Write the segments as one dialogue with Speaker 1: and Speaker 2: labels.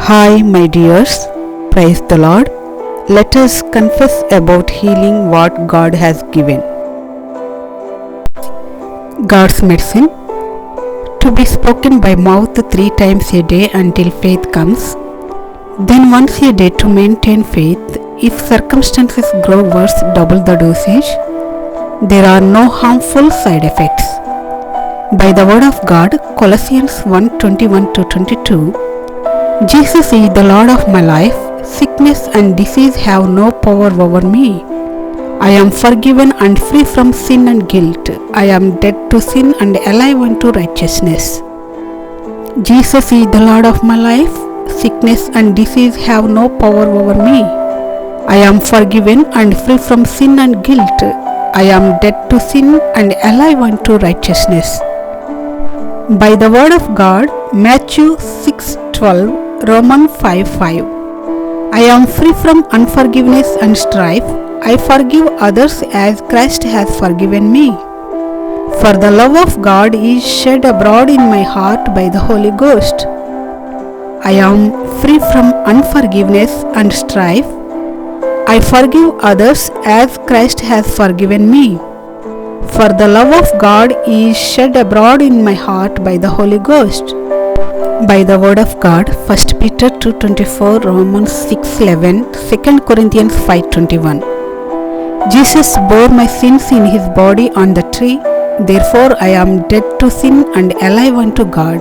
Speaker 1: Hi, my dears. Praise the Lord. Let us confess about healing what God has given. God's medicine to be spoken by mouth 3 times a day until faith comes, then once a day to maintain faith. If circumstances grow worse, double the dosage. There are no harmful side effects. By the word of God, Colossians 1:21-22, Jesus is the Lord of my life. Sickness and disease have no power over me. I am forgiven and free from sin and guilt. I am dead to sin and alive unto righteousness. Jesus is the Lord of my life. Sickness and disease have no power over me. I am forgiven and free from sin and guilt. I am dead to sin and alive unto righteousness. By the word of God, Matthew 6:12, Romans 5:5. I am free from unforgiveness and strife. I forgive others as Christ has forgiven me. For the love of God is shed abroad in my heart by the Holy Ghost. I am free from unforgiveness and strife. I forgive others as Christ has forgiven me. For the love of God is shed abroad in my heart by the Holy Ghost. By the word of God, 1 Peter 2:24, Romans 6:11, 2 Corinthians 5:21. Jesus bore my sins in his body on the tree. Therefore I am dead to sin and alive unto God.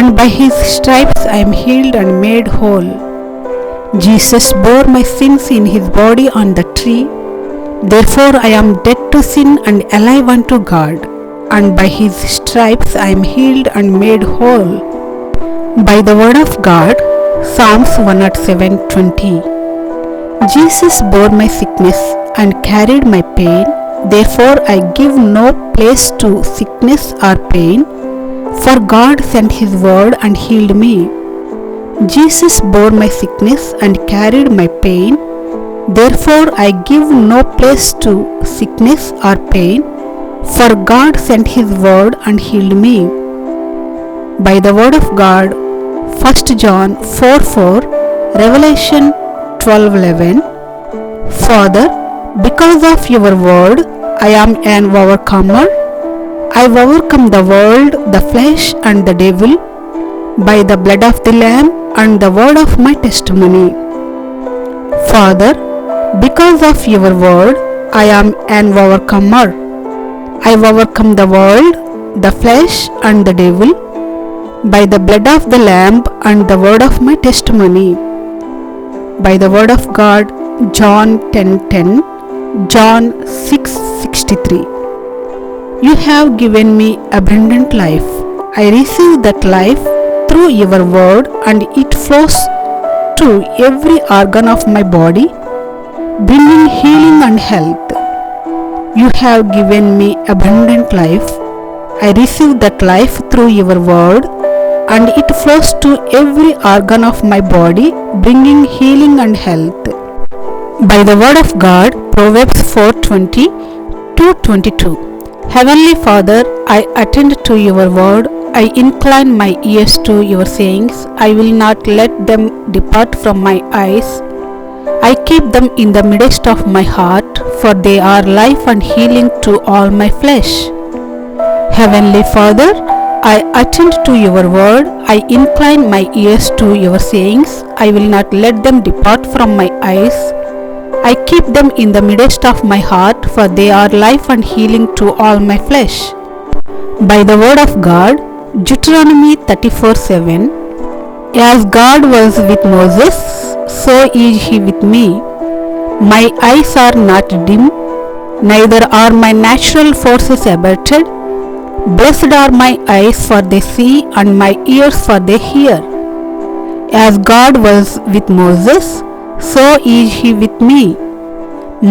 Speaker 1: And by his stripes I am healed and made whole. Jesus bore my sins in his body on the tree. Therefore I am dead to sin and alive unto God. And by his stripes I am healed and made whole. By the word of God, Psalms 107:20. Jesus bore my sickness and carried my pain. Therefore I give no place to sickness or pain, for God sent his word and healed me. Jesus bore my sickness and carried my pain. Therefore I give no place to sickness or pain, for God sent his word and healed me. By the word of God, 1 John 4:4, Revelation 12:11. Father, because of your word, I am an overcomer. I overcome the world, the flesh and the devil, by the blood of the Lamb and the word of my testimony. Father, because of your word, I am an overcomer. I overcome the world, the flesh and the devil, by the blood of the Lamb and the word of my testimony. By the word of God, John 10:10, John 6:63. You have given me abundant life. I receive that life through your word, and it flows to every organ of my body, bringing healing and health. You have given me abundant life. I receive that life through your word, and it flows to every organ of my body, bringing healing and health. By the word of God, Proverbs 4:20-22. Heavenly Father, I attend to your word. I incline my ears to your sayings. I will not let them depart from my eyes. I keep them in the midst of my heart, for they are life and healing to all my flesh. Heavenly Father, I attend to your word. I incline my ears to your sayings. I will not let them depart from my eyes. I keep them in the midst of my heart, for they are life and healing to all my flesh. By the word of God, Deuteronomy 34:7. As God was with Moses, so is he with me. My eyes are not dim, neither are my natural forces abated. Blessed are my eyes, for they see, and my ears, for they hear. As God was with Moses, so is he with me.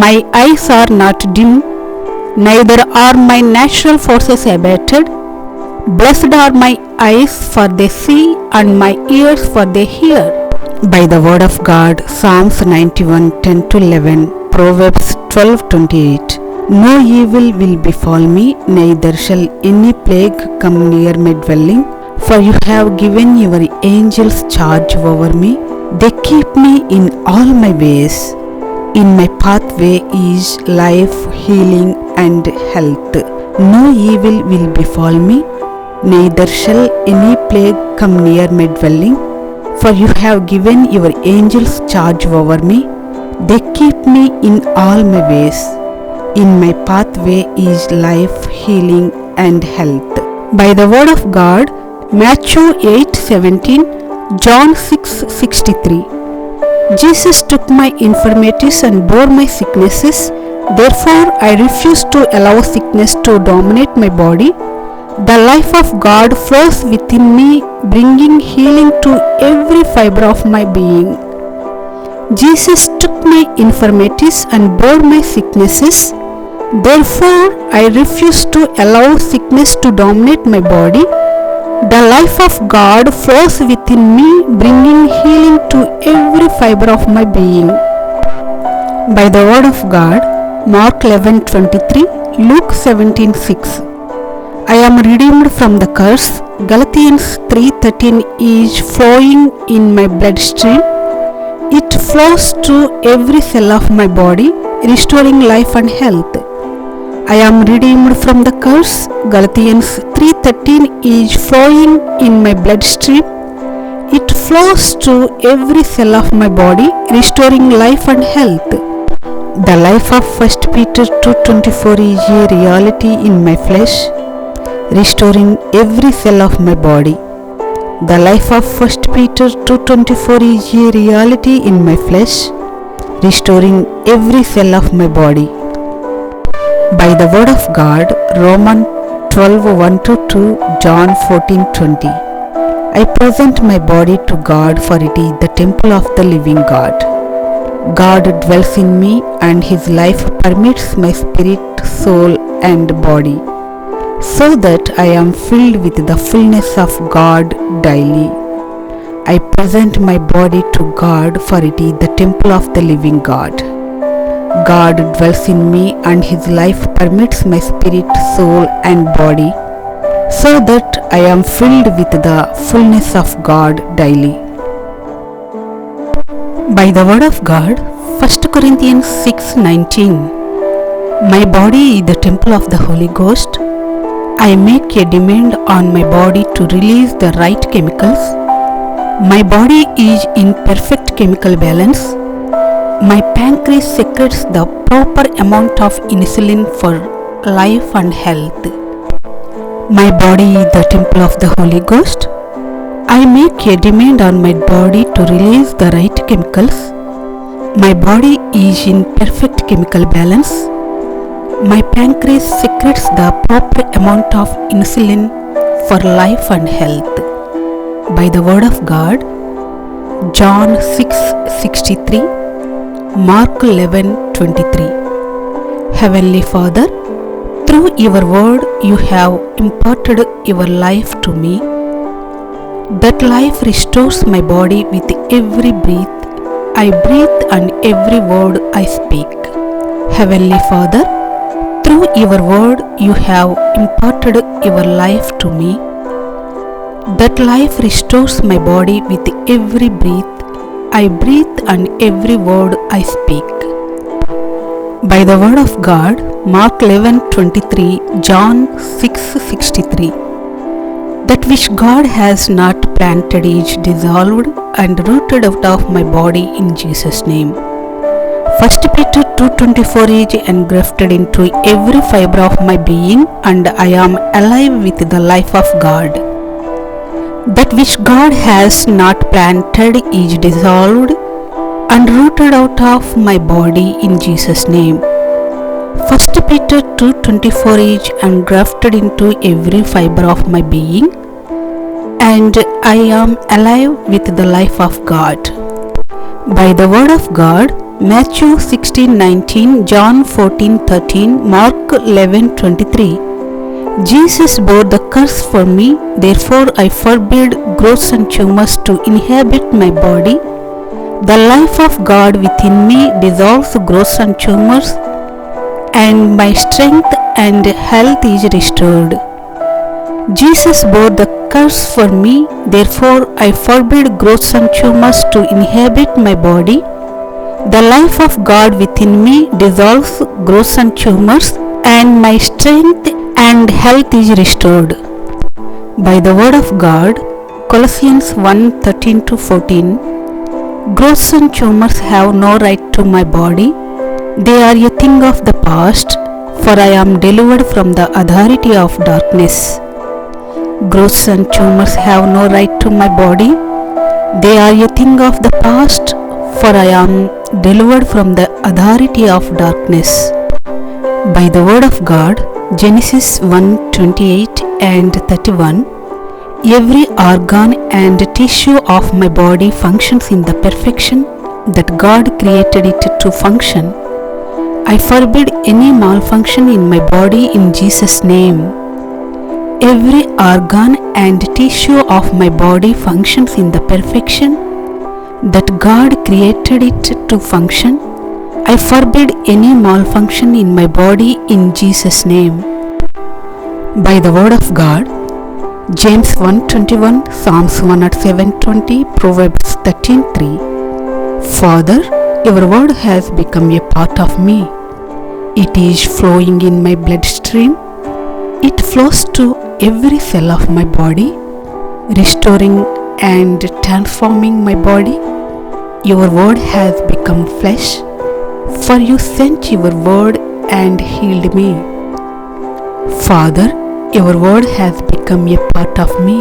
Speaker 1: My eyes are not dim, neither are my natural forces abated. Blessed are my eyes, for they see, and my ears, for they hear. By the word of God, Psalms 91:10-11, Proverbs 12:28. No evil will befall me, neither shall any plague come near my dwelling. For you have given your angels charge over me. They keep me in all my ways. In my pathway is life, healing, and health. No evil will befall me, neither shall any plague come near my dwelling. For you have given your angels charge over me. They keep me in all my ways. In my pathway is life, healing, and health. By the word of God, Matthew 8:17, John 6:63. Jesus took my infirmities and bore my sicknesses. Therefore, I refuse to allow sickness to dominate my body. The life of God flows within me, bringing healing to every fiber of my being. Jesus took my infirmities and bore my sicknesses. Therefore, I refuse to allow sickness to dominate my body. The life of God flows within me, bringing healing to every fiber of my being. By the word of God, Mark 11:23, Luke 17:6. I am redeemed from the curse. Galatians 3:13 is flowing in my bloodstream. It flows through every cell of my body, restoring life and health. I am redeemed from the curse. Galatians 3:13 is flowing in my bloodstream. It flows through every cell of my body, restoring life and health. The life of 1 Peter 2:24 is a reality in my flesh, restoring every cell of my body. The life of 1 Peter 2:24 is a reality in my flesh, restoring every cell of my body. By the word of God, Romans 12:1-2, John 14:20. I present my body to God, for it is the temple of the living God. God dwells in me, and His life permits my spirit, soul, and body, so that I am filled with the fullness of God daily. I present my body to God, for it is the temple of the living God. God dwells in me, and His life permits my spirit, soul, and body, so that I am filled with the fullness of God daily. By the word of God, 1 Corinthians 6:19. My body is the temple of the Holy Ghost. I make a demand on my body to release the right chemicals. My body is in perfect chemical balance. My pancreas secretes the proper amount of insulin for life and health. My body is the temple of the Holy Ghost. I make a demand on my body to release the right chemicals. My body is in perfect chemical balance. My pancreas secretes the proper amount of insulin for life and health. By the word of God, John 6:63, Mark 11:23. Heavenly Father, through your word you have imparted your life to me. That life restores my body with every breath I breathe and every word I speak. Heavenly Father, through your word you have imparted your life to me. That life restores my body with every breath I breathe and every word I speak. By the word of God, Mark 11:23, John 6:63. That which God has not planted is dissolved and rooted out of my body in Jesus' name. 1 Peter 2:24 is engrafted into every fiber of my being, and I am alive with the life of God. That which God has not planted is dissolved and rooted out of my body in Jesus' name. 1 Peter 2:24 is engrafted into every fiber of my being, and I am alive with the life of God. By the word of God, Matthew 16:19, John 14:13, Mark 11:23. Jesus bore the curse for me, therefore I forbid growths and tumors to inhabit my body. The life of God within me dissolves growths and tumors, and my strength and health is restored. Jesus bore the curse for me, therefore I forbid growths and tumors to inhabit my body. The life of God within me dissolves growths and tumors, and my strength and health is restored. By the word of God, Colossians 1:13-14. Growths and tumors have no right to my body. They are a thing of the past, for I am delivered from the authority of darkness. Growths and tumors have no right to my body. They are a thing of the past, for I am delivered from the authority of darkness. By the word of God, Genesis 1:28 and 31. Every organ and tissue of my body functions in the perfection that God created it to function. I forbid any malfunction in my body in Jesus' name. Every organ and tissue of my body functions in the perfection that God created it to function. I forbid any malfunction in my body in Jesus' name. By the word of God, James 1:21, Psalms 107:20, Proverbs 13:3. Father, your word has become a part of me. It is flowing in my bloodstream. It flows to every cell of my body, restoring and transforming my body. Your word has become flesh, for you sent your word and healed me. Father, your word has become a part of me.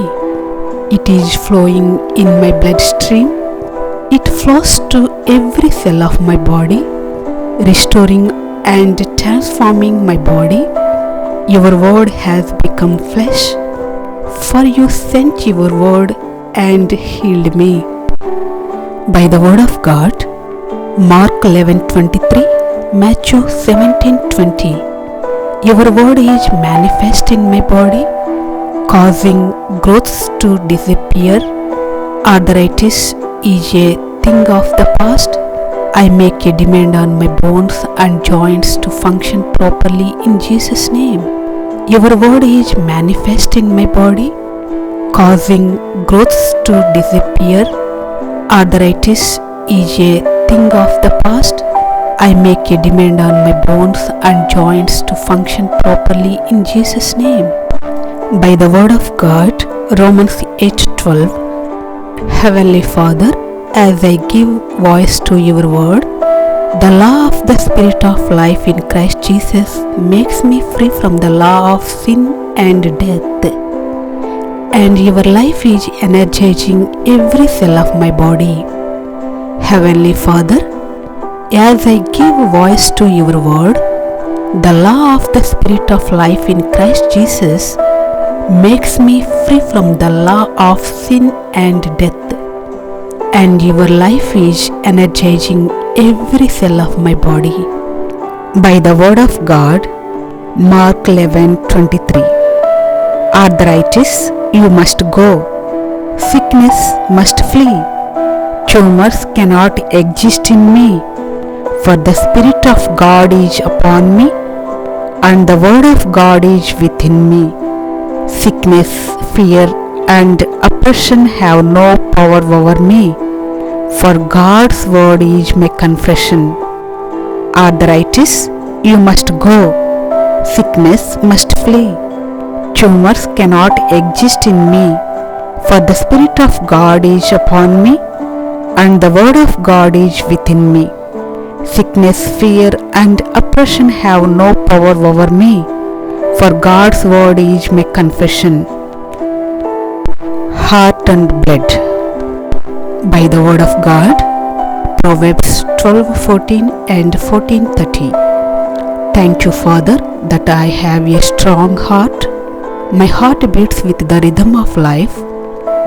Speaker 1: It is flowing in my bloodstream. It flows to every cell of my body, restoring and transforming my body. Your word has become flesh, for you sent your word and healed me. By the word of God, Mark 11:23, Matthew 17:20. Your word is manifest in my body, causing growths to disappear. Arthritis is a thing of the past. I make a demand on my bones and joints to function properly in Jesus' name. Your word is manifest in my body, causing growths to disappear. Arthritis is a thing of the past. I make a demand on my bones and joints to function properly in Jesus' name. By the word of God, Romans 8:12. Heavenly Father, as I give voice to your word, the law of the Spirit of life in Christ Jesus makes me free from the law of sin and death. And your life is energizing every cell of my body. Heavenly Father, as I give voice to your word, the law of the Spirit of life in Christ Jesus makes me free from the law of sin and death. And your life is energizing every cell of my body. By the word of God, Mark 11:23. Arthritis, you must go. Sickness must flee. Tumors cannot exist in me, for the Spirit of God is upon me, and the word of God is within me. Sickness, fear, and oppression have no power over me, for God's word is my confession. Arthritis, you must go. Sickness must flee. Tumors cannot exist in me, for the Spirit of God is upon me, and the word of God is within me. Sickness, fear, and oppression have no power over me, for God's word is my confession. Heart and blood. By the word of God, Proverbs 12:14 and 14:30. Thank you, Father, that I have a strong heart. My heart beats with the rhythm of life.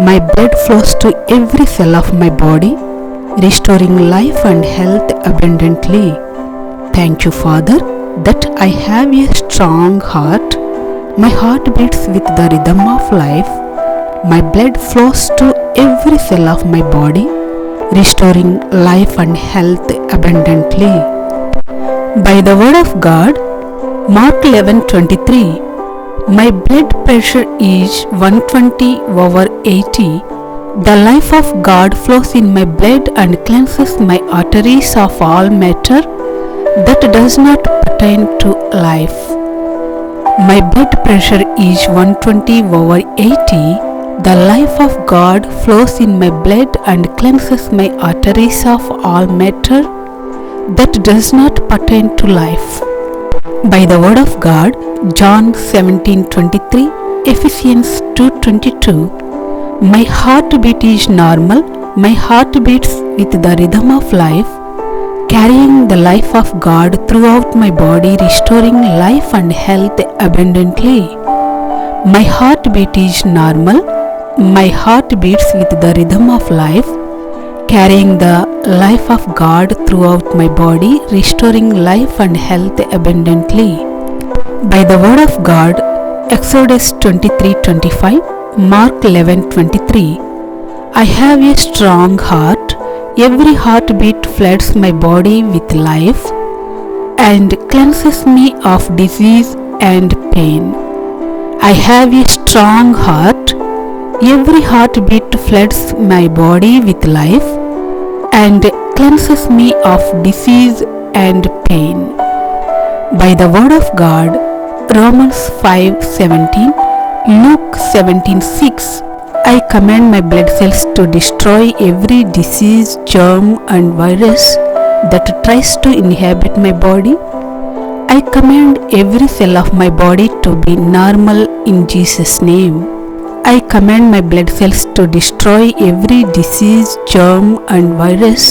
Speaker 1: My blood flows to every cell of my body, restoring life and health abundantly. Thank you, Father, that I have a strong heart. My heart beats with the rhythm of life. My blood flows to every cell of my body, restoring life and health abundantly. By the word of God, Mark 11:23. My blood pressure is 120/80. The life of God flows in my blood and cleanses my arteries of all matter that does not pertain to life. My blood pressure is 120/80. The life of God flows in my blood and cleanses my arteries of all matter that does not pertain to life. By the word of God, John 17:23, Ephesians 2:22. My heartbeat is normal. My heart beats with the rhythm of life, carrying the life of God throughout my body, restoring life and health abundantly. My heartbeat is normal. My heart beats with the rhythm of life, carrying the life of God throughout my body, restoring life and health abundantly. By the word of God, Exodus 23:25, Mark 11:23. I have a strong heart. Every heartbeat floods my body with life and cleanses me of disease and pain. I have a strong heart. Every heartbeat floods my body with life and cleanses me of disease and pain. By the word of God, Romans 5:17, Luke 17:6. I command my blood cells to destroy every disease, germ and virus that tries to inhabit my body. I command every cell of my body to be normal in Jesus' name. I command my blood cells to destroy every disease, germ and virus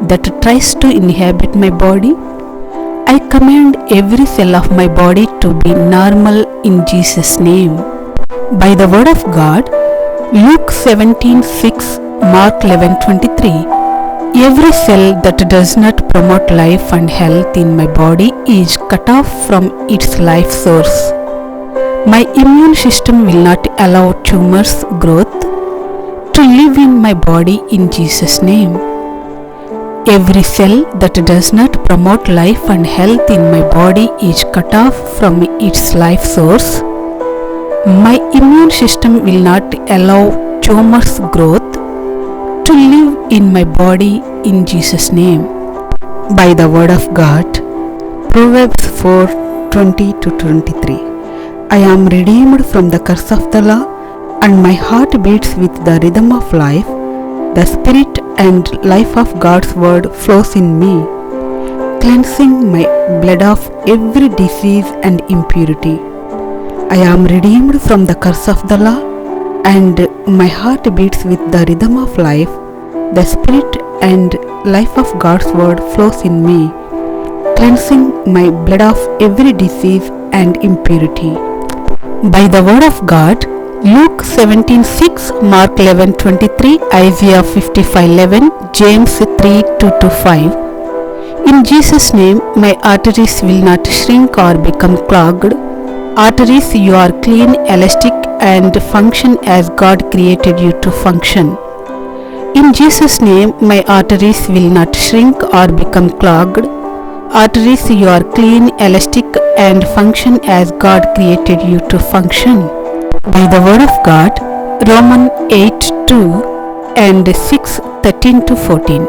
Speaker 1: that tries to inhabit my body. I command every cell of my body to be normal in Jesus' name. By the word of God, Luke 17:6, Mark 11:23. Every cell that does not promote life and health in my body is cut off from its life source. My immune system will not allow tumors growth to live in my body in Jesus' name. Every cell that does not promote life and health in my body is cut off from its life source. My immune system will not allow tumors growth to live in my body in Jesus' name. By the word of God, Proverbs 4:20-23. I am redeemed from the curse of the law, and my heart beats with the rhythm of life. The spirit and life of God's word flows in me, cleansing my blood of every disease and impurity. I am redeemed from the curse of the law, and my heart beats with the rhythm of life. The spirit and life of God's word flows in me, cleansing my blood of every disease and impurity. By the word of God, Luke 17:6, Mark 11:23, Isaiah 55:11, James 3:2-5. In Jesus' name, my arteries will not shrink or become clogged. Arteries, you are clean, elastic and function as God created you to function. In Jesus' name, my arteries will not shrink or become clogged. Arteries, you are clean, elastic and function as God created you to function. By the word of God, Romans 8:2 and 6:13-14.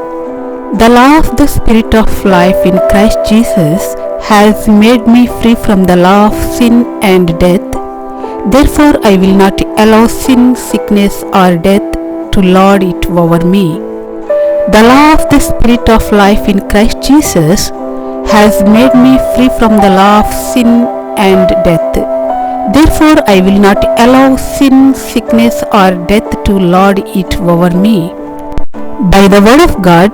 Speaker 1: The law of the Spirit of life in Christ Jesus has made me free from the law of sin and death. Therefore, I will not allow sin, sickness or death to lord it over me. The law of the Spirit of life in Christ Jesus has made me free from the law of sin and death. Therefore, I will not allow sin, sickness or death to lord it over me. By the word of God,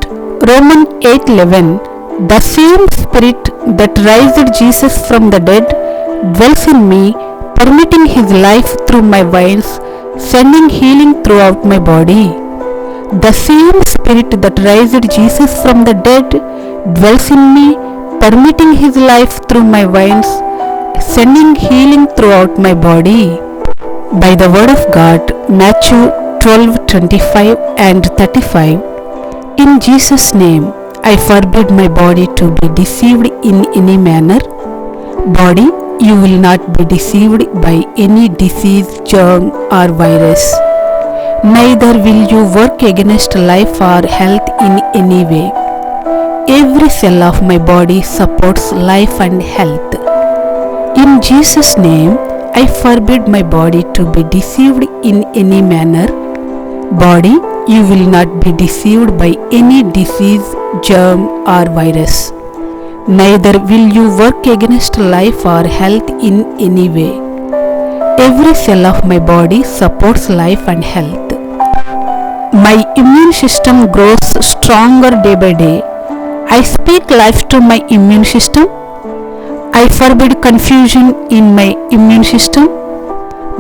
Speaker 1: Romans 8:11. The same Spirit that raised Jesus from the dead dwells in me, permitting His life through my veins, sending healing throughout my body. The same Spirit that raised Jesus from the dead dwells in me, permitting His life through my veins, sending healing throughout my body. By the word of God, Matthew 12:25 and 35. In Jesus' name, I forbid my body to be deceived in any manner. Body, you will not be deceived by any disease, germ, or virus. Neither will you work against life or health in any way. Every cell of my body supports life and health. In Jesus' name, I forbid my body to be deceived in any manner. Body, you will not be deceived by any disease, germ, or virus. Neither will you work against life or health in any way. Every cell of my body supports life and health. My immune system grows stronger day by day. I speak life to my immune system. I forbid confusion in my immune system.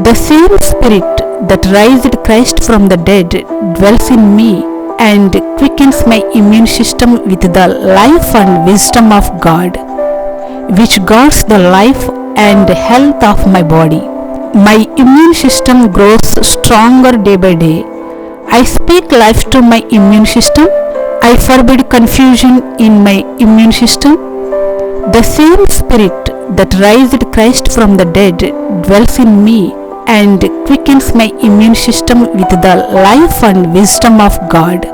Speaker 1: The same spirit that raised Christ from the dead dwells in me and quickens my immune system with the life and wisdom of God, which guards the life and health of my body. My immune system grows stronger day by day. I speak life to my immune system. I forbid confusion in my immune system. The same spirit that raised Christ from the dead dwells in me and quickens my immune system with the life and wisdom of God,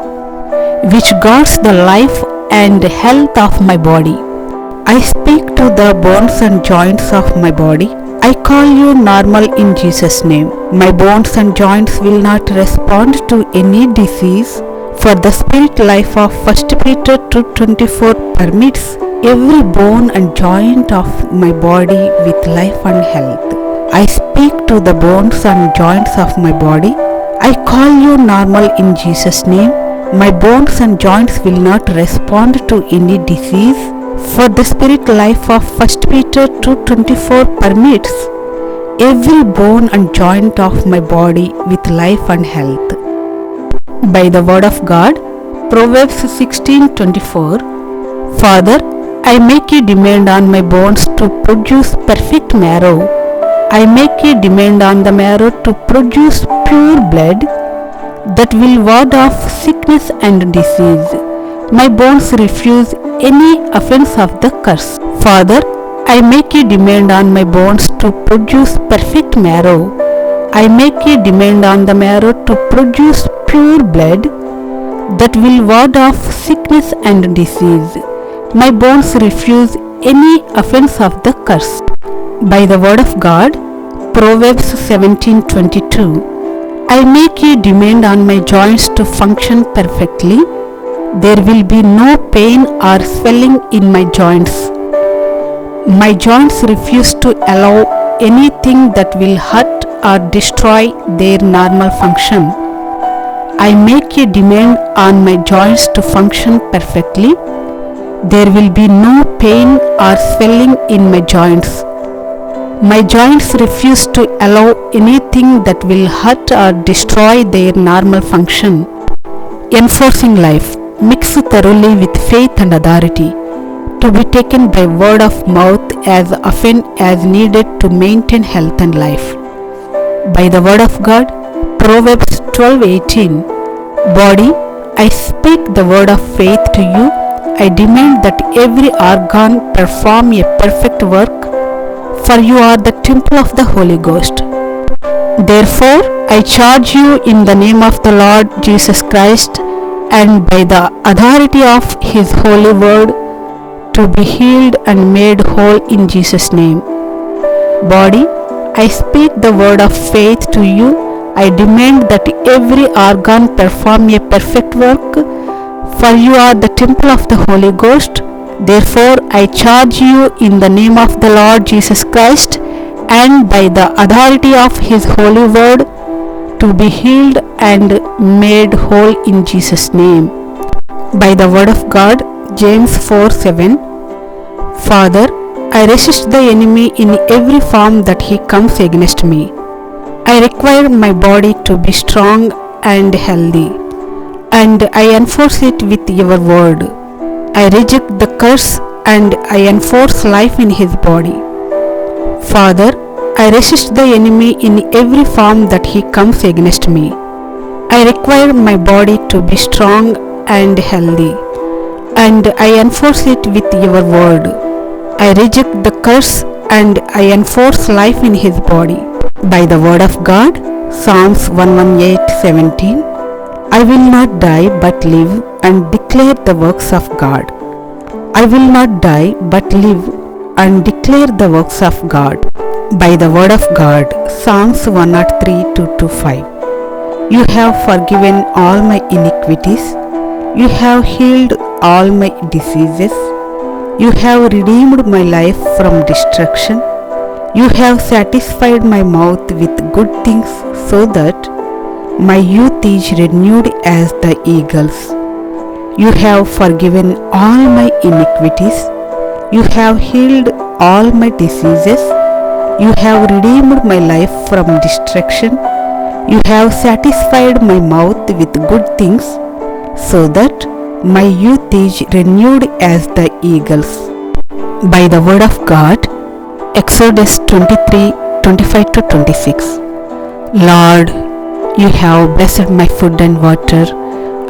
Speaker 1: which guards the life and health of my body. I speak to the bones and joints of my body. I call you normal in Jesus' name. My bones and joints will not respond to any disease, for the spirit life of 1 Peter 2:24 permits every bone and joint of my body with life and health. I speak to the bones and joints of my body. I call you normal in Jesus' name. My bones and joints will not respond to any disease, for the spirit life of 1 Peter 2:24 permits every bone and joint of my body with life and health. By the word of God, Proverbs 16:24, Father, I make a demand on my bones to produce perfect marrow. I make a demand on the marrow to produce pure blood that will ward off sickness and disease. My bones refuse any offense of the curse. Father, I make a demand on my bones to produce perfect marrow. I make a demand on the marrow to produce pure blood that will ward off sickness and disease. My bones refuse any offense of the curse. By the word of God, Proverbs 17:22, I make a demand on my joints to function perfectly. There will be no pain or swelling in my joints. My joints refuse to allow anything that will hurt or destroy their normal function. I make a demand on my joints to function perfectly. There will be no pain or swelling in my joints. My joints refuse to allow anything that will hurt or destroy their normal function. Enforcing life, mixed thoroughly with faith and authority, to be taken by word of mouth as often as needed to maintain health and life. By the word of God, Proverbs 12:18, Body, I speak the word of faith to you. I demand that every organ perform a perfect work, for you are the temple of the Holy Ghost. Therefore, I charge you in the name of the Lord Jesus Christ and by the authority of His holy word, to be healed and made whole in Jesus' name. Body, I speak the word of faith to you. I demand that every organ perform a perfect work, for you are the temple of the Holy Ghost. Therefore, I charge you in the name of the Lord Jesus Christ and by the authority of His holy word, to be healed and made whole in Jesus' name. By the word of God, James 4:7, Father, I resist the enemy in every form that he comes against me. I require my body to be strong and healthy, and I enforce it with your word. I reject the curse and I enforce life in his body. Father, I resist the enemy in every form that he comes against me. I require my body to be strong and healthy, and I enforce it with your word. I reject the curse and I enforce life in his body. By the word of God, Psalms 118:17, I will not die but live and declare the works of God. I will not die but live and declare the works of God. By the word of God, Psalms 103:2-5. You have forgiven all my iniquities. You have healed all my diseases. You have redeemed my life from destruction. You have satisfied my mouth with good things so that my youth is renewed as the eagles. You have forgiven all my iniquities. You have healed all my diseases. You have redeemed my life from destruction. You have satisfied my mouth with good things, so that my youth is renewed as the eagles. By the word of God, Exodus 23:25-26. Lord, you have blessed my food and water,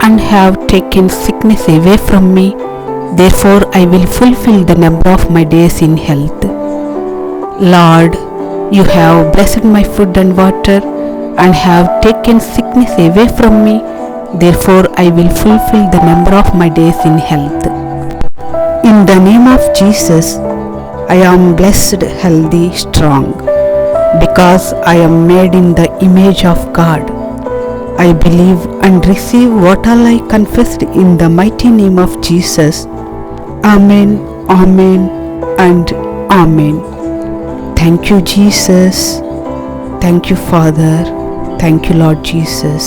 Speaker 1: and have taken sickness away from me. Therefore I will fulfill the number of my days in health. Lord, you have blessed my food and water, and have taken sickness away from me. Therefore I will fulfill the number of my days in health. In the name of Jesus, I am blessed, healthy, strong, because I am made in the image of God. I believe and receive what all I confessed in the mighty name of Jesus. Amen, Amen, and Amen. Thank you, Jesus. Thank you, Father. Thank you, Lord Jesus.